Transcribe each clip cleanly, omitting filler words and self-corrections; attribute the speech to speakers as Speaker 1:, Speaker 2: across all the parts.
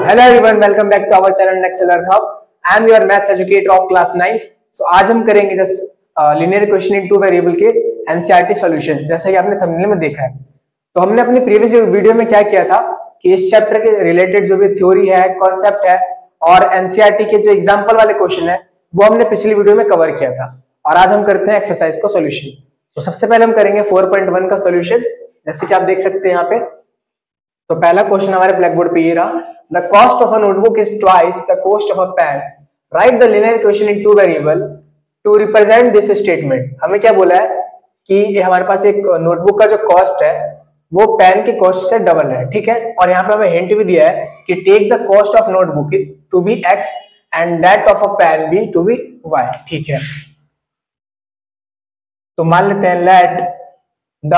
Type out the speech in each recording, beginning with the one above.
Speaker 1: Hello everyone, welcome back to our channel next learn hub. I am your maths educator of class 9। So आज हम करेंगे just linear equation in two variable के NCERT solutions, जैसे कि आपने thumbnail में देखा है। तो हमने अपनी प्रीवियस वीडियो में क्या किया था कि इस चैप्टर के रिलेटेड जो भी थ्योरी है, कॉन्सेप्ट है और एनसीईआरटी के जो एग्जाम्पल वाले क्वेश्चन है वो हमने पिछली वीडियो में कवर किया था। और आज हम करते हैं एक्सरसाइज का सॉल्यूशन। तो सबसे पहले हम करेंगे 4.1 का सॉल्यूशन, जैसे कि आप देख सकते हैं यहाँ पे। तो पहला क्वेश्चन हमारे ब्लैक बोर्ड पे ये रहा, the cost of a notebook is twice the cost of a pen, right the linear equation in two variable to represent this statement. हमें क्या बोला है कि हमारे पास एक नोटबुक का जो कॉस्ट है वो पेन के कॉस्ट से डबल है, ठीक है। और यहाँ पे हमें हिंट भी दिया है कि take the cost of notebook to be x and that of a pen be to be y, ठीक है। तो मान लेते हैं let the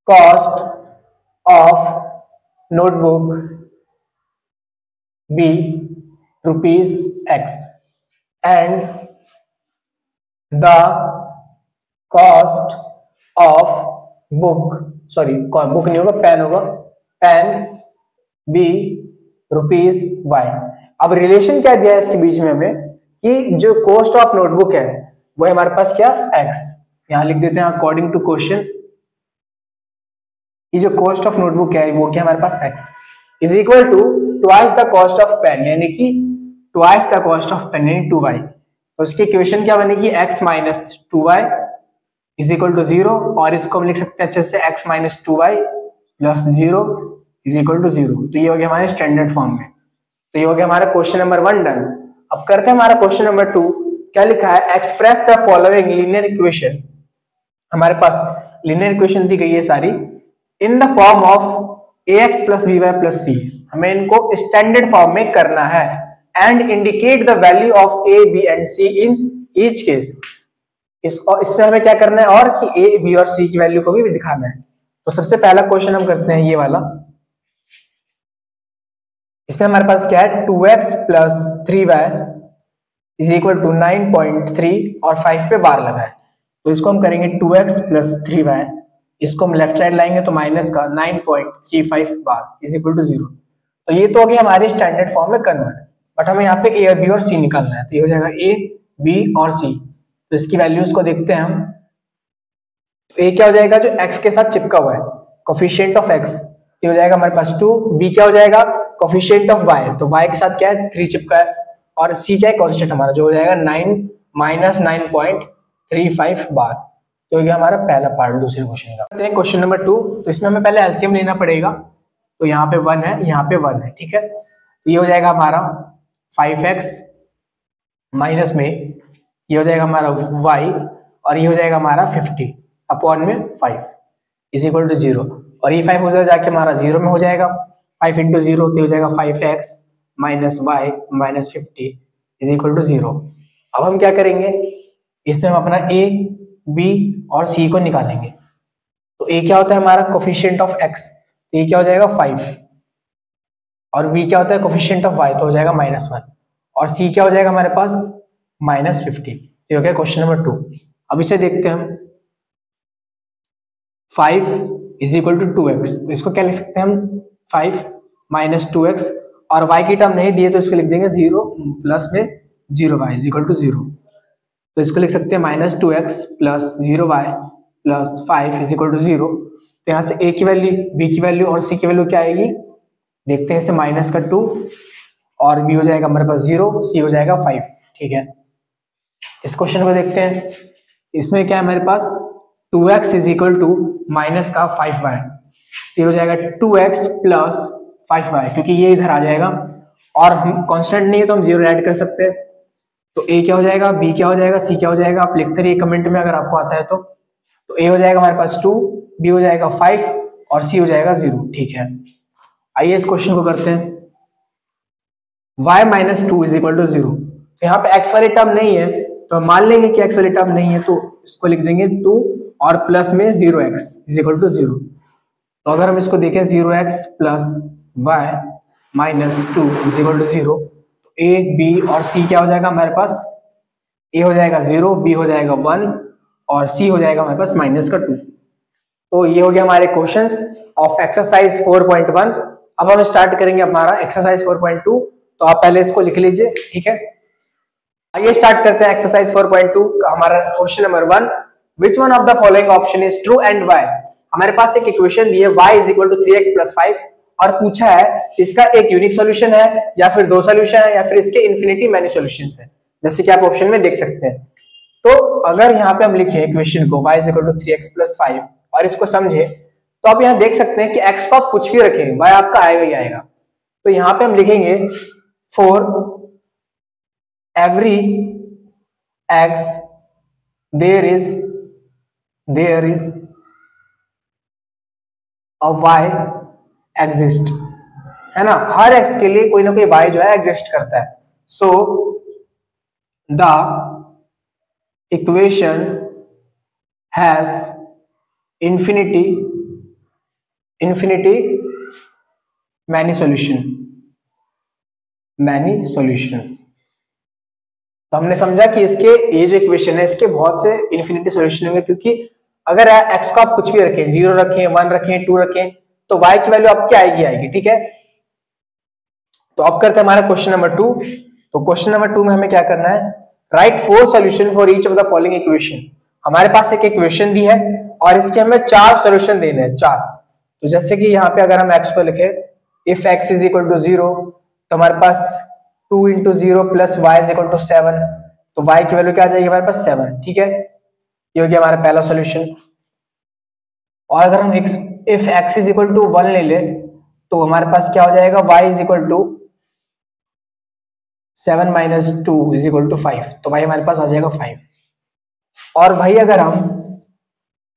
Speaker 1: cost of notebook be rupees X and the cost of book नहीं होगा, पेन होगा, pen be rupees Y। अब रिलेशन क्या दिया है इसके बीच में हमें कि जो कॉस्ट ऑफ नोटबुक है वो हमारे पास क्या X, यहां लिख देते हैं अकॉर्डिंग टू क्वेश्चन। ये जो कॉस्ट ऑफ नोटबुक है वो क्या हमारे पास x is equal to twice the cost of pen, यानी कि twice the cost of pen यानी 2y। तो उसकी इक्वेशन क्या बनेगी x minus 2y is equal to 0, और इसको हम लिख सकते हैं अच्छे से x minus 2y plus 0 is equal to 0। तो ये हो गया हमारे स्टैंडर्ड फॉर्म में। तो ये हो गया हमारा क्वेश्चन नंबर 1 डन। अब करते हैं हमारा क्वेश्चन नंबर 2। क्या लिखा है, express the following linear equation. हमारे पास लीनियर इक्वेशन दी गई है सारी in the form of ax plus B Y plus C. हमें इनको स्टैंडर्ड फॉर्म में करना है and indicate the value of a b and c in each case. इसमें हमें क्या करना है और कि a b और c की वैल्यू को भी दिखाना है। तो सबसे पहला क्वेश्चन हम करते हैं ये वाला। इसमें हमारे पास क्या है, 2x plus 3y is equal to 9.3 और 5 पे बार लगा है। तो इसको हम करेंगे 2x प्लस 3y, इसको हम लेफ्ट साइड लाएंगे तो माइनस का 9.35 बार इज इक्वल टू 0। तो ये तो हो गया हमारे स्टैंडर्ड फॉर्म में कन्वर्ट, बट हमें यहाँ पे a और b और c निकालना है। तो ये हो जाएगा a b और c। तो इसकी वैल्यूज को देखते हैं हम। तो a क्या हो जाएगा, जो x के साथ चिपका हुआ है, कोफिशिएंट ऑफ x, ये हो जाएगा हमारे पास 2। b क्या हो जाएगा, कोफिशिएंट ऑफ y, तो y के साथ क्या है 3 चिपका है, और c क्या है कांस्टेंट हमारा, जो हो जाएगा 9 माइनस 9.35 बार। तो ये हमारा पहला पार्ट दूसरे क्वेश्चन का। Question number 2। तो इसमें हमें पहले एलसीएम लेना पड़ेगा। तो यहाँ पे 1 है, यहाँ पे 1 है, ठीक है। तो ये हो जाएगा हमारा 5x माइनस में ये हो जाएगा हमारा y, और ये हो जाएगा हमारा 50 अपॉन में 5 इज इक्वल टू 0, और ये 5 हो जाएगा जाके हमारा 0 में हो जाएगा। 5 इंटू 0 तो हो जाएगा 5x minus y minus 50 is equal to 0। अब हम क्या करेंगे, इसमें हम अपना a b और c को निकालेंगे। तो a क्या होता है हमारा कोफिशिएंट ऑफ x, तो ये क्या हो जाएगा 5, और b क्या होता है कोफिशिएंट ऑफ y, तो हो जाएगा -1, और c क्या हो जाएगा हमारे पास -50। ये हो गया क्वेश्चन नंबर 2। अब इसे देखते हैं हम। 5 इज इक्वल टू 2x, तो इसको क्या लिख सकते हैं हम, 5 माइनस 2x, और y की टर्म नहीं दिए तो इसको लिख देंगे 0 प्लस में 0y इज इक्वल टू 0। तो इसको लिख सकते हैं -2x plus 0y plus 5 is equal to 0। तो यहाँ से a की वैल्यू, b की वैल्यू और c की वैल्यू क्या आएगी, देखते हैं। इसे माइनस का 2 और b हो जाएगा हमारे पास 0, c हो जाएगा 5, ठीक है। इस क्वेश्चन को देखते हैं। इसमें क्या है हमारे पास 2x is equal to minus का 5y, तो ये हो जाएगा 2x प्लस 5y, क्योंकि ये इधर आ जाएगा और हम कांस्टेंट नहीं है तो हम 0 ऐड कर सकते हैं। तो a क्या हो जाएगा, b क्या हो जाएगा, c क्या हो जाएगा, आप लिखते रहिए कमेंट में अगर आपको आता है तो। a हो जाएगा हमारे पास 2, b हो जाएगा 5 और c हो जाएगा 0, ठीक है। आइए इस क्वेश्चन को करते हैं। y minus 2 is equal to 0। तो यहाँ पे x वाली टर्म नहीं है तो हम मान लेंगे कि x वाली टर्म नहीं है, तो इसको लिख देंगे 2 और प्लस में 0x इज इक्वल टू 0। तो अगर हम इसको देखें 0x plus y minus 2 is equal to 0, a b और c क्या हो जाएगा हमारे पास, a हो जाएगा 0, b हो जाएगा 1 और c हो जाएगा हमारे पास -2। तो ये हो गया हमारे क्वेश्चंस ऑफ एक्सरसाइज 4.1 अब हम स्टार्ट करेंगे हमारा एक्सरसाइज 4.2। तो आप पहले इसको लिख लीजिए, ठीक है। आइए स्टार्ट करते हैं एक्सरसाइज 4.2 का हमारा question number 1। Which one of the following option is true and why. हमारे पास एक इक्वेशन दी है y is equal to 3x plus 5 और पूछा है इसका एक यूनिक सॉल्यूशन है या फिर दो सॉल्यूशन है या फिर इसके इन्फिनिटी मैनी सॉल्यूशंस है, जैसे कि आप ऑप्शन में देख सकते हैं। तो अगर यहाँ पे हम लिखें इक्वेशन को y is equal to 3x plus 5 और इसको समझे तो आप यहाँ देख सकते हैं कि x को आप कुछ भी रखें y आपका आएगा ही आएगा। तो यहाँ पे हम लिखेंगे for every x there is a y exist, है ना। हर x के लिए कोई ना कोई y जो है एग्जिस्ट करता है। So the equation has infinity many solutions। तो हमने समझा कि इसके ये जो इक्वेशन है इसके बहुत से इन्फिनिटी सॉल्यूशन होंगे, क्योंकि अगर x को आप कुछ भी रखें, 0 रखें, 1 रखें, 2 रखें, तो y की वैल्यू आपकी आएगी, ठीक है। तो अब करते हैं हमारा क्वेश्चन नंबर 2। तो क्वेश्चन नंबर 2 में हमें क्या करना है, right 4 solution for each of the following equation. हमारे पास एक इक्वेशन दी है और इसके हमें 4 सॉल्यूशन देने हैं, 4। तो जैसे कि यहाँ पे अगर हम x को लिखे if x is equal to 0 तो हमारे पास 2 into 0 plus y is equal to 7, तो y की वैल्यू क्या आ जाएगी हमारे पास 7, ठीक है। ये हो गया हमारा पहला सॉल्यूशन। और अगर हम if x is equal to 1 ले ले तो हमारे पास क्या हो जाएगा, y is equal to 7 minus 2 is equal to 5, तो y हमारे पास आ जाएगा 5। और भाई अगर हम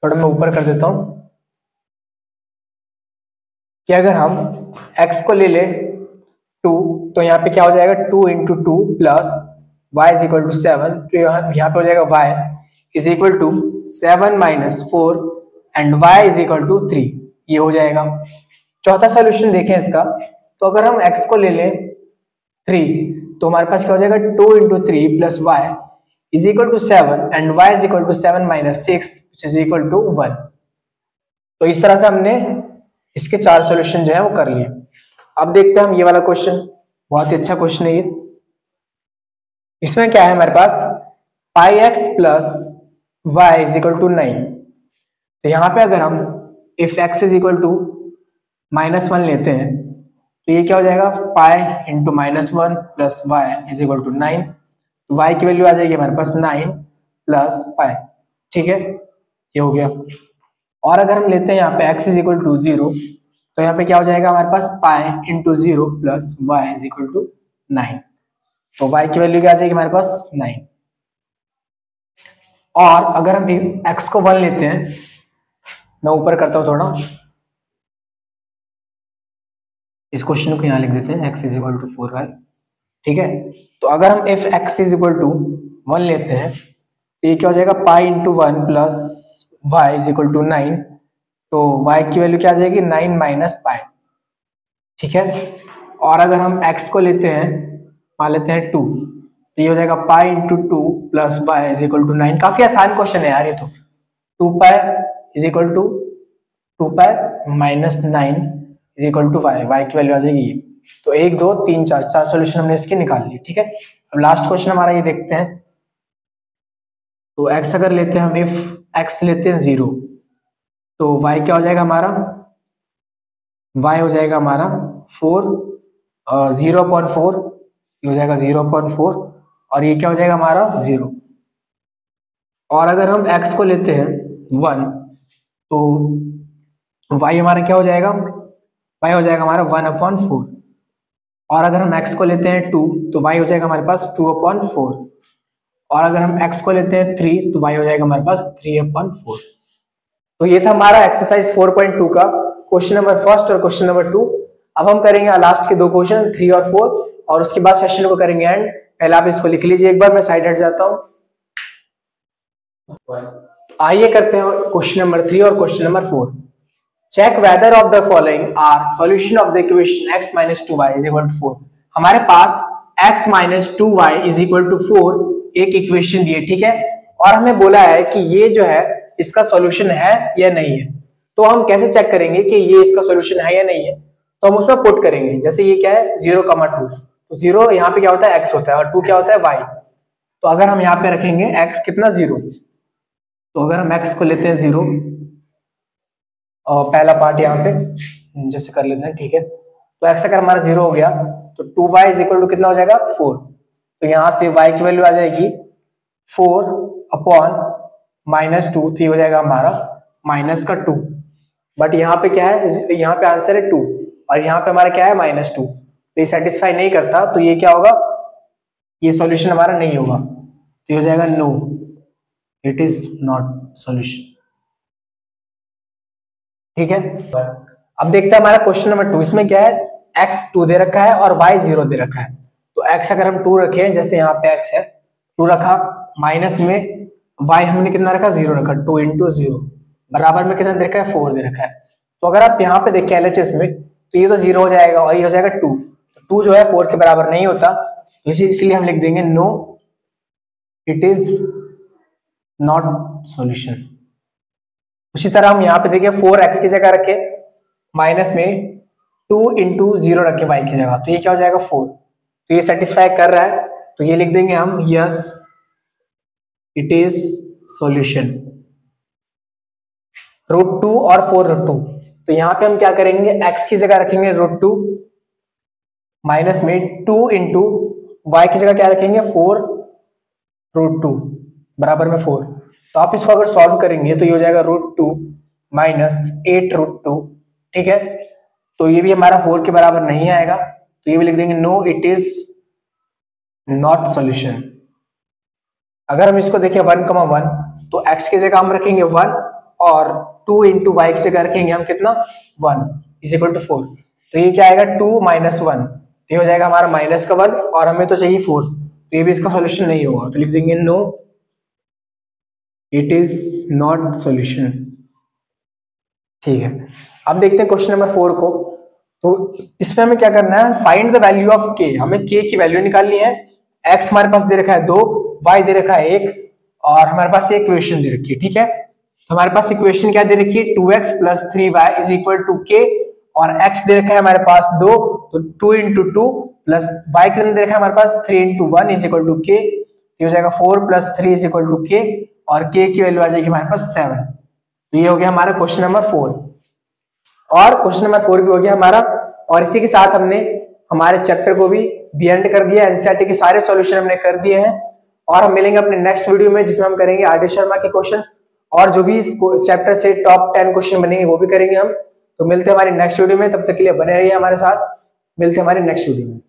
Speaker 1: थोड़ा मैं ऊपर कर देता हूं कि अगर हम x को ले ले 2 तो यहाँ पे क्या हो जाएगा 2 into 2 plus y is equal to 7, तो यहाँ पे हो जाएगा y is equal to 7 minus 4 and y is equal to 3, ये हो जाएगा। चौथा सॉल्यूशन देखें इसका, तो अगर हम x को ले लें 3 तो हमारे पास क्या हो जाएगा 2 into 3 plus y is equal to 7 and y is equal to 7 minus 6 which is equal to 1। तो इस तरह से हमने इसके 4 सॉल्यूशन जो है वो कर लिए। अब देखते हैं हम ये वाला क्वेश्चन, बहुत ही अच्छा क्वेश्चन है ये। इसमें क्या है हमारे पास pi x plus y is equal to 9। तो यहाँ पे अगर हम if x is equal to -1 लेते हैं तो ये क्या हो जाएगा pi into -1 plus y is equal to 9, y की वैल्यू आ जाएगी हमारे पास 9 प्लस पाई, ठीक है, ये हो गया। और अगर हम लेते हैं यहाँ पे x इज इक्वल टू 0 तो यहाँ पे क्या हो जाएगा हमारे पास pi into 0 plus y is equal to 9, तो y की वैल्यू क्या आ जाएगी हमारे पास 9। और अगर हम x को 1 लेते हैं, मैं ऊपर करता हूं थोड़ा, इस क्वेश्चन को यहां लिख देते हैं x is equal to 4y, ठीक है। तो अगर हम if x is equal to 1 लेते हैं तो ये क्या हो जाएगा pi into 1 plus y is equal to 9, तो y की वैल्यू क्या आ जाएगी 9 माइनस पाई, ठीक है। और अगर हम x को लेते हैं, मान लेते हैं 2, तो ये हो जाएगा pi into 2 plus y is equal to 9। काफी आसान क्वेश्चन है यार ये तो। 2 pi is equal to 2 pi minus 9 is equal to y, y की वैल्यू आ जाएगी ये। तो 1 2 3 4 सॉल्यूशन हमने इसके निकाल लिए, ठीक है। अब लास्ट क्वेश्चन हमारा ये देखते हैं। तो x अगर लेते हैं हम, इफ x लेते हैं 0 तो y क्या हो जाएगा हमारा, y हो जाएगा हमारा 4 0.4, ये हो जाएगा 0.4 और ये क्या हो जाएगा हमारा 0। और अगर हम x को लेते हैं 1 तो y हमारा क्या हो जाएगा, y हो जाएगा हमारा 1/4। और अगर हम x को लेते हैं 2 तो y हो जाएगा हमारे पास 2/4। और अगर हम x को लेते हैं 3 तो y हो जाएगा हमारे पास 3/4। तो ये था हमारा एक्सरसाइज 4.2 का क्वेश्चन नंबर 1 और क्वेश्चन नंबर 2। अब हम करेंगे लास्ट के 2 क्वेश्चन 3 और 4 और उसके बाद सेशन को करेंगे एंड। पहले आप इसको लिख लीजिए एक बार, मैं साइड हट जाता हूं। आइए करते हैं क्वेश्चन नंबर 3 और question number 4। Check whether of the following are solution of the equation x minus 2y is equal to 4। हमारे पास x minus 2y is equal to 4 एक इक्वेशन दी है, ठीक है। और हमें बोला है कि ये जो है इसका सॉल्यूशन है या नहीं है। तो हम कैसे चेक करेंगे कि ये इसका सॉल्यूशन है या नहीं है। तो हम उसमें पुट करेंगे। जैसे ये क्या है 0,2, तो 0 यहाँ पे क्या होता है x होता है और 2 क्या होता है y। तो अगर हम यहाँ पे रखेंगे x कितना 0, तो अगर हम x को लेते हैं 0 और पहला पार्ट यहाँ पे जैसे कर लेते हैं, ठीक है। तो x अगर हमारा 0 हो गया तो 2y इज इक्वल टू कितना हो जाएगा 4। तो यहाँ से y की वैल्यू आ जाएगी 4 अपॉन -2, तो ये हो जाएगा हमारा माइनस का 2। बट यहाँ पे क्या है, यहाँ पे आंसर है 2 और यहाँ पे हमारा क्या है -2, तो ये सेटिस्फाई नहीं करता, तो ये क्या होगा, ये सॉल्यूशन हमारा नहीं होगा। तो ये हो जाएगा no, it is not solution. ठीक है, अब देखते हैं हमारा क्वेश्चन नंबर 2। इसमें क्या है, x 2 दे रखा है और y 0 दे रखा है। तो x अगर हम 2 रखे, जैसे यहाँ पे x है 2 रखा, माइनस में y हमने कितना रखा 0 रखा, 2 × 0 बराबर में कितना दे रखा है 4 दे रखा है। तो अगर आप यहाँ पे देखें LHS में, तो ये तो 0 हो जाएगा और ये हो जाएगा 2। 2 जो है 4 के बराबर नहीं होता, इसलिए हम लिख देंगे no, it is not solution. उसी तरह हम यहाँ पे देखिए 4x की जगह रखे, माइनस में 2 × 0 रखे y की जगह, तो ये क्या हो जाएगा 4। तो ये सेटिस्फाई कर रहा है, तो ये लिख देंगे हम यस इट इज सॉल्यूशन। √2 और 4√2, तो यहाँ पे हम क्या करेंगे, x की जगह रखेंगे √2, माइनस में 2 × y की जगह क्या रखेंगे 4√2 बराबर में 4। तो आप इसको अगर सॉल्व करेंगे तो ये हो जाएगा √2 - 8√2। ठीक है, तो ये भी हमारा 4 के बराबर नहीं आएगा, तो ये भी लिख देंगे no, it is not solution. अगर हम इसको देखें 1,1, तो x की जगह हम रखेंगे 1 और 2 × y की जगह रखेंगे हम कितना 1 इज इक्वल टू 4। तो ये क्या आएगा 2 - 1, तो ये हो जाएगा हमारा -1 और हमें तो चाहिए 4, तो ये भी इसका सॉल्यूशन नहीं होगा, तो लिख देंगे no, it is not solution. ठीक है, अब देखते हैं क्वेश्चन नंबर 4 को। तो इसमें हमें क्या करना है, find the value of k। हमें k की वैल्यू निकालनी है। x हमारे पास दे रखा है 2, y दे रखा है 1 और हमारे पास एक इक्वेशन दे रखी है। ठीक है, तो हमारे पास इक्वेशन क्या दे रखी है 2x + 3y is equal to k, और x दे रखा है हमारे पास 2, तो 2 × 2 प्लस y कितना दे रखा है हमारे पास 3 × 1 इज इक्वल टू k, ये हो जाएगा 4 + 3 इज इक्वल टू k और k की वैल्यू आ जाएगी हमारे पास 7। तो ये हो गया हमारा क्वेश्चन नंबर 4 और क्वेश्चन नंबर 4 भी हो गया हमारा। और इसी के साथ हमने हमारे चैप्टर को भी दी एंड कर दिया। एनसीईआरटी के सारे सॉल्यूशन हमने कर दिए हैं और हम मिलेंगे अपने नेक्स्ट वीडियो में, जिसमें हम करेंगे आर डी शर्मा के क्वेश्चंस और जो भी इस चैप्टर से टॉप 10 क्वेश्चन बनेंगे वो भी करेंगे हम। तो मिलते हैं हमारे नेक्स्ट वीडियो में, तब तक के लिए बने रहिए हमारे साथ, मिलते हैं हमारे नेक्स्ट वीडियो में।